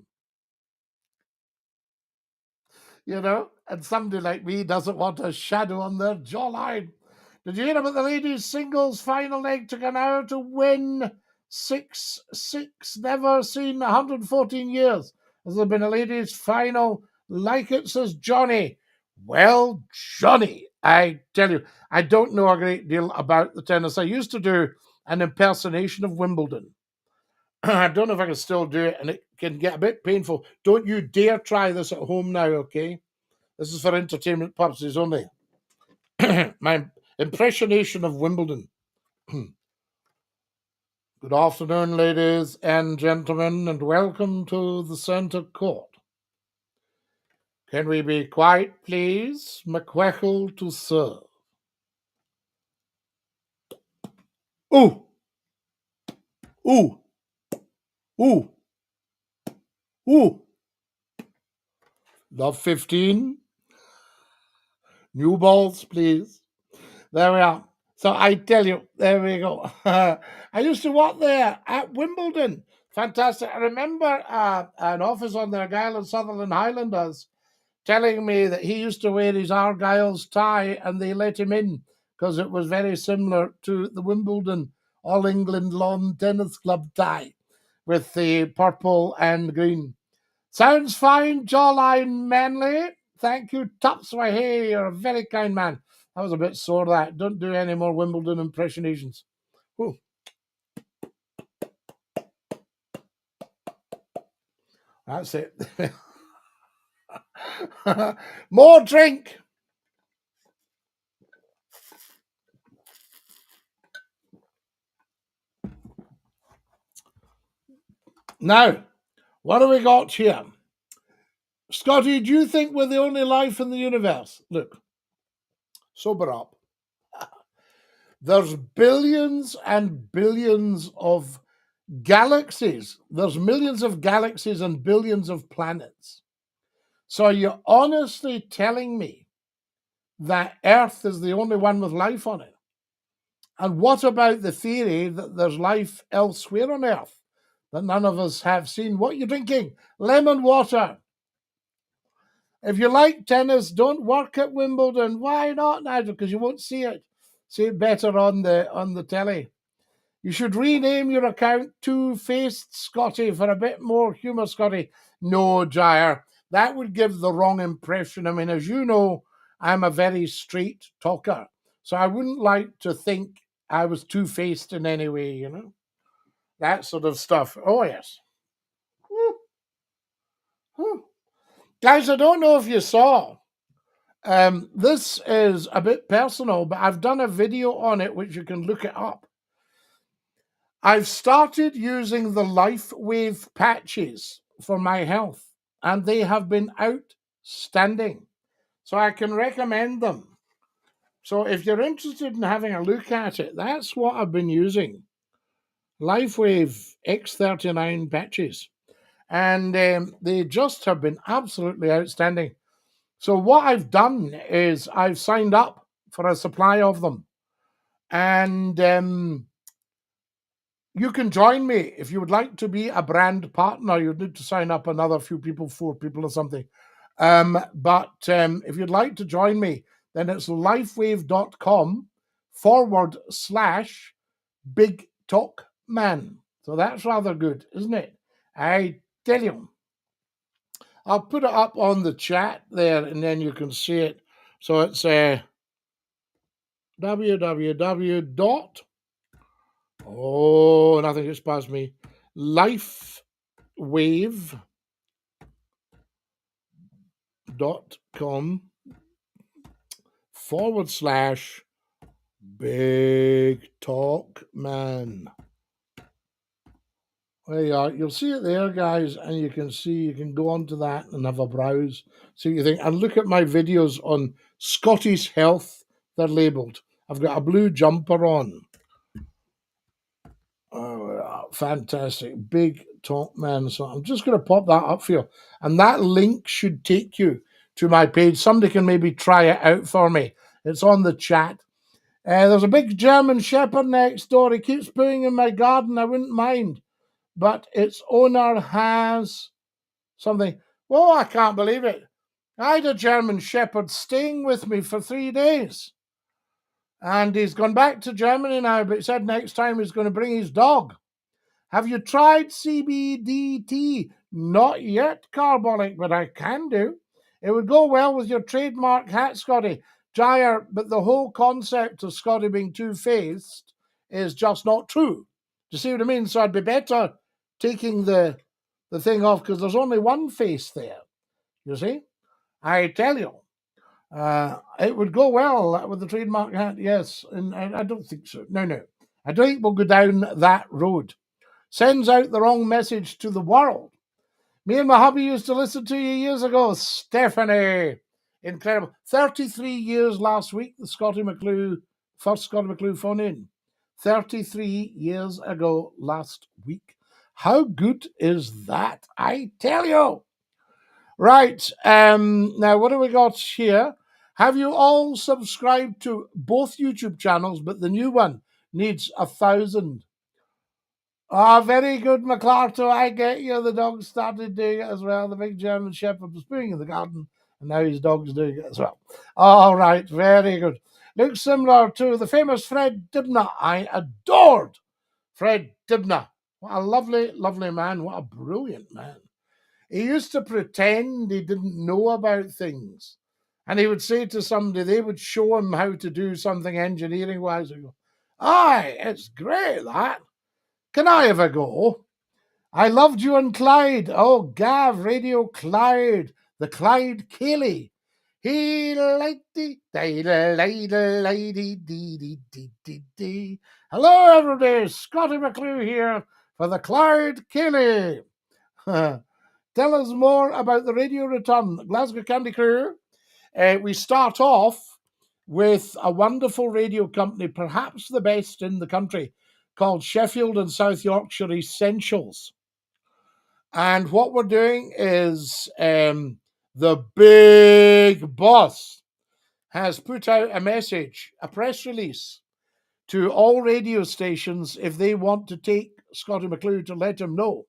A: And somebody like me doesn't want a shadow on their jawline. Did you hear about the ladies' singles final leg to Canal to win 6-6? Never seen 114 years. Has there been a ladies' final like it, says Johnny? Well, Johnny, I tell you, I don't know a great deal about the tennis. I used to do an impersonation of Wimbledon. I don't know if I can still do it, and it can get a bit painful. Don't you dare try this at home now, okay? This is for entertainment purposes only. My impersonation of Wimbledon. Good afternoon, ladies and gentlemen, and welcome to the Centre Court. Can we be quiet, please? McCweckle to serve. Ooh! Ooh! Ooh! Ooh! Love 15. New balls, please. There we are. So I tell you, there we go. I used to work there at Wimbledon. Fantastic. I remember an officer on there, a guy in Sutherland Highlanders, telling me that he used to wear his Argyle's tie and they let him in because it was very similar to the Wimbledon All England Lawn Tennis Club tie with the purple and green. Sounds fine, jawline manly. Thank you, Tupsway. Hey, you're a very kind man. I was a bit sore that. Don't do any more Wimbledon impressionations. Ooh. That's it. More drink. Now, what have we got here? Scotty, do you think we're the only life in the universe? Look, Sober up. There's billions and billions of galaxies. There's millions of galaxies and billions of planets. So are you honestly telling me that Earth is the only one with life on it? And what about the theory that there's life elsewhere on Earth that none of us have seen? What are you drinking? Lemon water. If you like tennis, don't work at Wimbledon. Why not, Nigel? Because you won't see it. See it better on the telly. You should rename your account Two-Faced Scottie for a bit more humour, Scottie. No, Gyre. That would give the wrong impression. I mean, as you know, I'm a very straight talker. So I wouldn't like to think I was two-faced in any way, you know? That sort of stuff. Oh, yes. Guys, I don't know if you saw. This is a bit personal, but I've done a video on it, which you can look it up. I've started using the LifeWave patches for my health, and they have been outstanding. So I can recommend them. So if you're interested in having a look at it, that's what I've been using. LifeWave X39 patches. And they just have been absolutely outstanding. So what I've done is I've signed up for a supply of them. And you can join me if you would like to be a brand partner. You'd need to sign up another few people, 4 people or something. But if you'd like to join me, then it's lifewave.com/Big Talk Man. So that's rather good, isn't it? I tell you. I'll put it up on the chat there, and then you can see it. So it's www. Oh, nothing gets past me. lifewave.com/Big Talk Man. There you are. You'll see it there, guys, and you can see, you can go onto that and have a browse, see what you think, and look at my videos on Scottish health. They're labelled. I've got a blue jumper on. Oh, fantastic. Big Talk Man. So I'm just going to pop that up for you. And that link should take you to my page. Somebody can maybe try it out for me. It's on the chat. There's a big German Shepherd next door. He keeps pooing in my garden. I wouldn't mind. But its owner has something. Whoa, I can't believe it. I had a German Shepherd staying with me for 3 days. And he's gone back to Germany now, but he said next time he's going to bring his dog. Have you tried CBDT? Not yet, Carbolic, but I can do. It would go well with your trademark hat, Scottie. Gyre, but the whole concept of Scottie being two-faced is just not true. Do you see what I mean? So I'd be better taking the thing off because there's only one face there. You see? I tell you. It would go well with the trademark hat, yes. And I don't think so. No. I don't think we'll go down that road. Sends out the wrong message to the world. Me and my hubby used to listen to you years ago, Stephanie. Incredible. 33 years last week, the Scottie McClue, first Scottie McClue phone in. 33 years ago last week. How good is that? I tell you. Right. Now, what have we got here? Have you all subscribed to both YouTube channels, but the new one needs 1,000? Ah, very good, McClarto. I get you. The dog started doing it as well. The big German Shepherd was pooing in the garden, and now his dog's doing it as well. All right, very good. Looks similar to the famous Fred Dibnah. I adored Fred Dibnah. What a lovely, lovely man. What a brilliant man. He used to pretend he didn't know about things. And he would say to somebody, they would show him how to do something engineering-wise. He'd go, aye, it's great, that. Can I have a go? I loved you on Clyde. Oh, Gav, Radio Clyde. The Clyde Cayley. He lady, lady, dee. Hello, everybody. Scottie McClue here for the Clyde Cayley. Tell us more about the radio return. Glasgow Candy Crew. We start off with a wonderful radio company, perhaps the best in the country, called Sheffield and South Yorkshire Essentials. And what we're doing is the big boss has put out a message, a press release, to all radio stations if they want to take Scottie McClue, to let him know.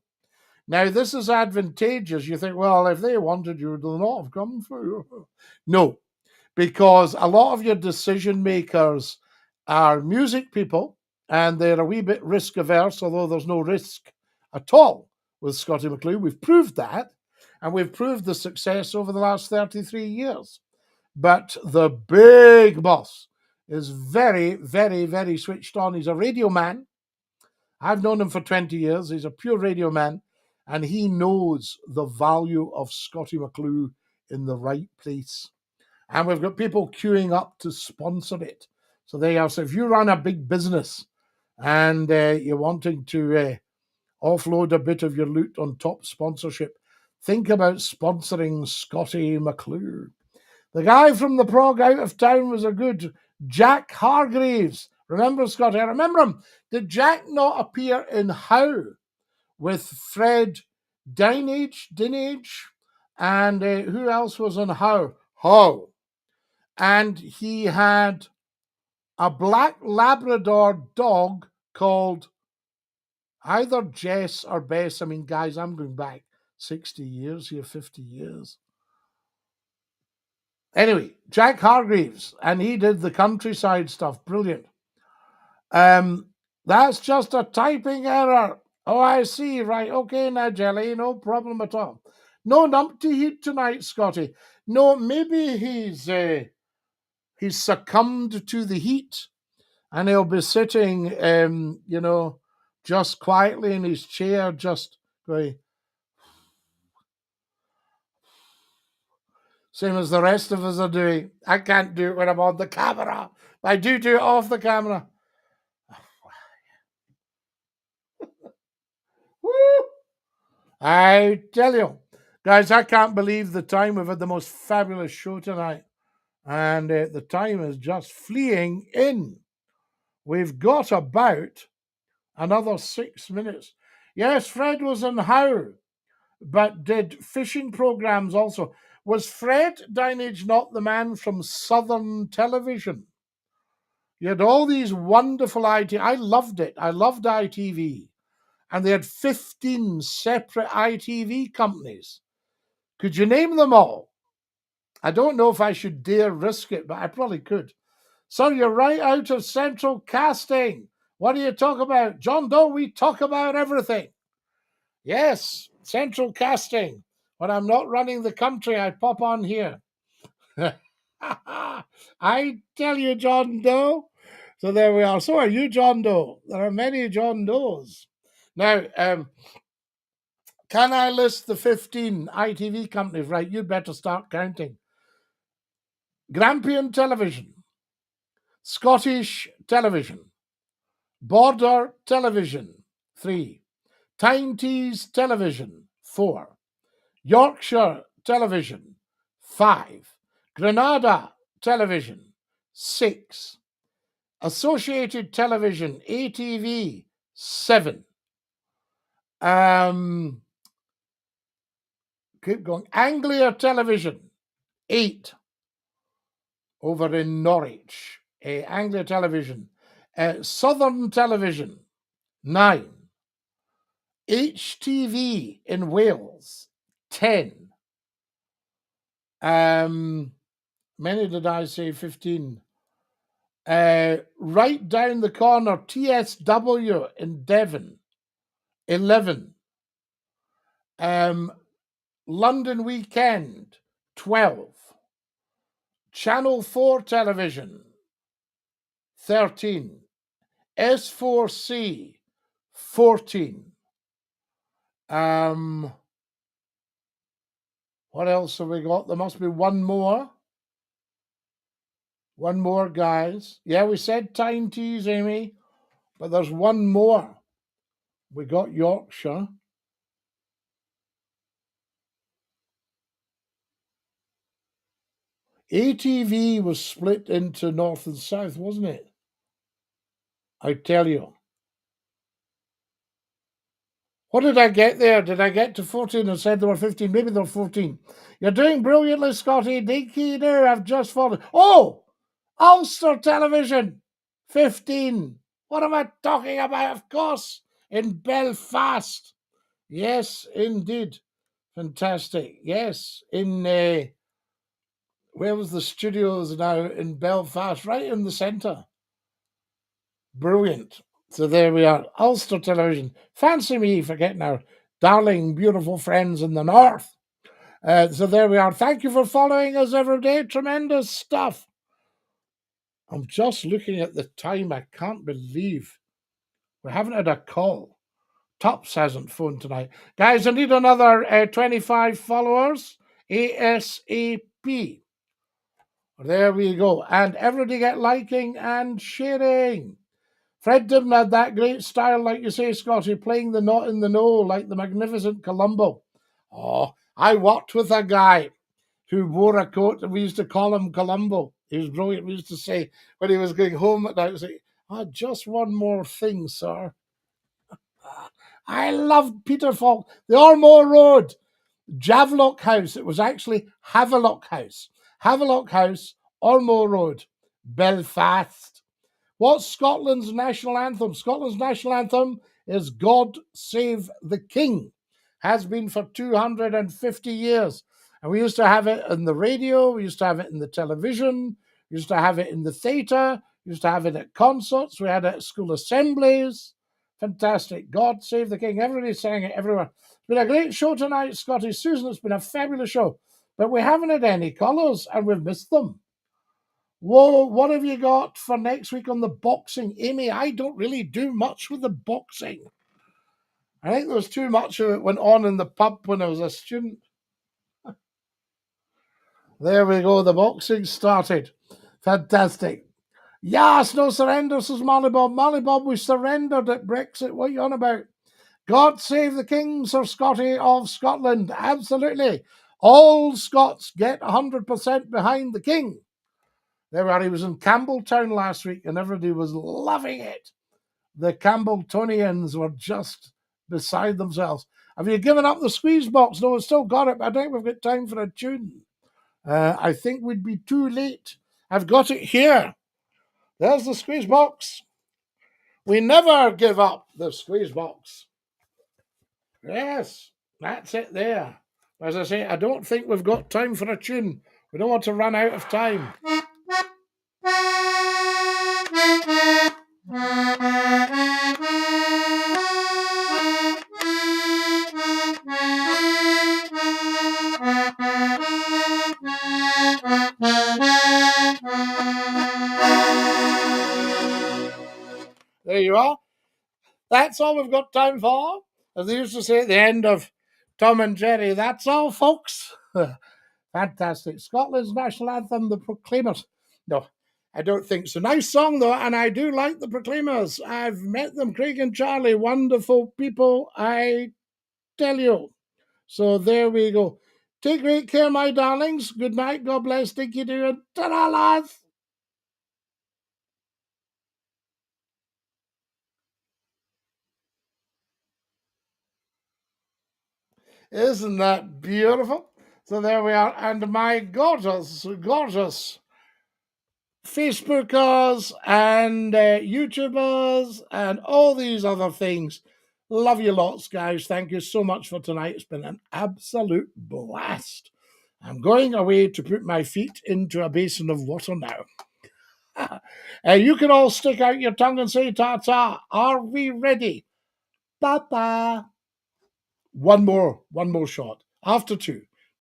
A: Now, this is advantageous. You think, well, if they wanted you, they'll not have come through. No, because a lot of your decision makers are music people, and they're a wee bit risk averse, although there's no risk at all with Scottie McClue. We've proved that, and we've proved the success over the last 33 years. But the big boss is very, very, very switched on. He's a radio man. I've known him for 20 years. He's a pure radio man, and he knows the value of Scottie McClue in the right place. And we've got people queuing up to sponsor it. So they are. So if you run a big business and you're wanting to offload a bit of your loot on top sponsorship, think about sponsoring Scottie McClue. The guy from the prog out of town was a good Jack Hargreaves. Remember Scottie? I remember him. Did Jack not appear in How with Fred Dinage, and who else was in How? How. And he had a black Labrador dog called either Jess or Bess. I mean, guys, I'm going back 60 years here, 50 years. Anyway, Jack Hargreaves, and he did the countryside stuff. Brilliant. That's just a typing error. Oh, I see. Right. Okay, now, Jelly, no problem at all. No numpty heat tonight, Scottie. No, maybe he's succumbed to the heat, and he'll be sitting, just quietly in his chair, just going, same as the rest of us are doing. I can't do it when I'm on the camera. I do it off the camera. Woo! I tell you, guys, I can't believe the time. We've had the most fabulous show tonight, and the time is just fleeing in. We've got about another 6 minutes. Yes, Fred was in How, but did fishing programs also. Was Fred Dinage not the man from Southern Television? You had all these wonderful I loved it. I loved ITV. And they had 15 separate ITV companies. Could you name them all? I don't know if I should dare risk it, but I probably could. So you're right out of Central Casting. What do you talk about? John Doe, we talk about everything. Yes, Central Casting. When I'm not running the country, I pop on here. I tell you, John Doe. So there we are. So are you, John Doe. There are many John Does. Now, can I list the 15 ITV companies? Right, you'd better start counting. Grampian Television, Scottish Television, Border Television, 3. Tyne-Tees Television, 4. Yorkshire Television, 5. Granada Television, 6. Associated Television, ATV, 7. Keep going. Anglia Television, 8. Over in Norwich. Anglia Television. Southern Television, 9. HTV in Wales, 10. Many did I say? 15. Right down the corner, TSW in Devon, 11. London Weekend, 12. Channel 4 Television, 13. S4C, 14. What else have we got? There must be one more. One more, guys. Yeah, we said Tyne-Tees, Amy, but there's one more. We got Yorkshire. ATV was split into north and south, wasn't it? I tell you. What did I get there? Did I get to 14 and said there were 15? Maybe there were 14. You're doing brilliantly, Scottie. Dinky do. I've just fallen. Oh! Ulster Television. 15. What am I talking about? Of course. In Belfast. Yes, indeed. Fantastic. Yes. In, where was the studios now? In Belfast. Right in the centre. Brilliant. So there we are. Ulster Television. Fancy me for getting our darling, beautiful friends in the north. So there we are. Thank you for following us every day. Tremendous stuff. I'm just looking at the time. I can't believe we haven't had a call. Tops hasn't phoned tonight. Guys, I need another 25 followers. ASAP. There we go. And everybody get liking and sharing. Fred didn't have that great style, like you say, Scottie, playing the not in the know like the magnificent Columbo. Oh, I worked with a guy who wore a coat, and we used to call him Columbo. He was brilliant. We used to say, when he was going home at night, say, just one more thing, sir. I loved Peter Falk. The Ormeau Road, Javelock House. It was actually Havelock House. Havelock House, Ormeau Road, Belfast. What's Scotland's national anthem? Scotland's national anthem is God Save the King. Has been for 250 years. And we used to have it on the radio, we used to have it in the television, we used to have it in the theatre, we used to have it at concerts, we had it at school assemblies. Fantastic. God Save the King. Everybody sang it everywhere. It's been a great show tonight, Scottie. Susan, it's been a fabulous show. But we haven't had any colours and we've missed them. Whoa, what have you got for next week on the boxing? Amy, I don't really do much with the boxing. I think there was too much of it went on in the pub when I was a student. There we go, the boxing started. Fantastic. Yes, no surrender, says Molly Bob. Molly Bob, we surrendered at Brexit. What are you on about? God save the King, Sir Scottie of Scotland. Absolutely. All Scots get 100% behind the King. There we are. He was in Campbelltown last week and everybody was loving it. The Campbelltonians were just beside themselves. Have you given up the squeeze box? No, we've still got it, but I don't think we've got time for a tune. I think we'd be too late. I've got it here. There's the squeeze box. We never give up the squeeze box. Yes, that's it there. As I say, I don't think we've got time for a tune. We don't want to run out of time. There you are. That's all we've got time for. As they used to say at the end of Tom and Jerry, that's all, folks. Fantastic. Scotland's national anthem, the Proclaimers. No, I don't think so. Nice song, though, and I do like the Proclaimers. I've met them, Craig and Charlie. Wonderful people, I tell you. So there we go. Take great care, my darlings. Good night. God bless. Think you do. And ta-ra, lads. Isn't that beautiful? So there we are. And my gorgeous, gorgeous Facebookers and YouTubers and all these other things. Love you lots, guys. Thank you so much for tonight. It's been an absolute blast. I'm going away to put my feet into a basin of water now. You can all stick out your tongue and say ta-ta. Are we ready? Ta-ta. One more shot. After two.